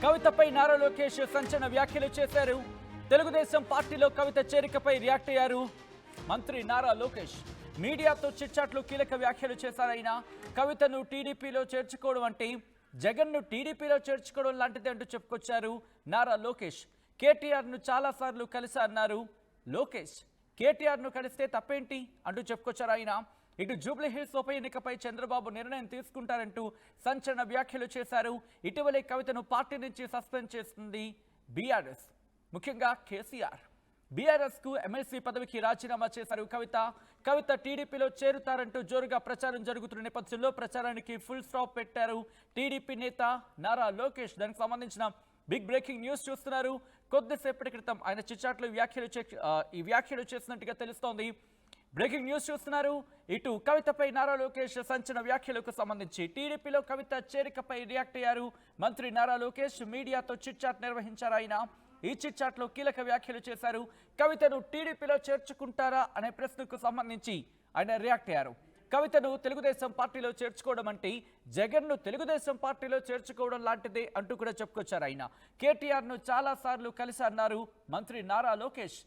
కవితపై నారా లోకేష్ సంచలన వ్యాఖ్యలు చేశారు. తెలుగుదేశం పార్టీలో కవిత చేరికపై రియాక్ట్ అయ్యారు మంత్రి నారా లోకేష్. మీడియాతో చిట్చాట్లు కీలక వ్యాఖ్యలు చేశారాయన. కవితను టీడీపీలో చేర్చుకోవడం అంటే జగన్ను టీడీపీలో చేర్చుకోవడం లాంటిది అంటూ చెప్పుకొచ్చారు నారా లోకేష్. కేటీఆర్ను చాలాసార్లు కలిశారన్నారు లోకేష్. కేటీఆర్ను కలిస్తే తప్పేంటి అంటూ చెప్పుకొచ్చారు ఆయన. ఇటు జూబ్లీహిల్స్ ఉప ఎన్నికపై చంద్రబాబు నిర్ణయం తీసుకుంటారంటూ సంచలన వ్యాఖ్యలు చేశారు. ఇటీవలే కవితను పార్టీ నుంచి సస్పెండ్ చేస్తుంది బీఆర్ఎస్, ముఖ్యంగా కేసీఆర్. బీఆర్ఎస్కు ఎమ్మెల్సీ పదవికి రాజీనామా చేశారు కవిత టీడీపీలో చేరుతారంటూ జోరుగా ప్రచారం జరుగుతున్న నేపథ్యంలో ప్రచారానికి ఫుల్ స్టాప్ పెట్టారు టీడీపీ నేత నారా లోకేష్. దానికి సంబంధించిన బిగ్ బ్రేకింగ్ న్యూస్ చూస్తున్నారు. కొద్దిసేపటి క్రితం ఆయన చిట్చాట్లు ఈ వ్యాఖ్యలు చేసినట్టుగా తెలుస్తోంది. బ్రేకింగ్ న్యూస్ చూస్తున్నారు. ఇటు కవితపై నారా లోకేష్ సంచలన వ్యాఖ్యలకు సంబంధించి టీడీపీలో కవిత చేరికపై రియాక్ట్ అయ్యారు మంత్రి నారా లోకేష్. మీడియాతో చిట్చాట్ నిర్వహించారు ఆయన. ఈ చిట్చాట్లో కీలక వ్యాఖ్యలు చేశారు. కవితను టీడీపీలో చేర్చుకుంటారా అనే ప్రశ్నకు సంబంధించి ఆయన రియాక్ట్ అయ్యారు. కవితను తెలుగుదేశం పార్టీలో చేర్చుకోవడం అంటే జగన్ను తెలుగుదేశం పార్టీలో చేర్చుకోవడం లాంటిదే అంటూ కూడా చెప్పుకొచ్చారు ఆయన. కేటీఆర్ను చాలాసార్లు కలిసి అన్నారు మంత్రి నారా లోకేష్.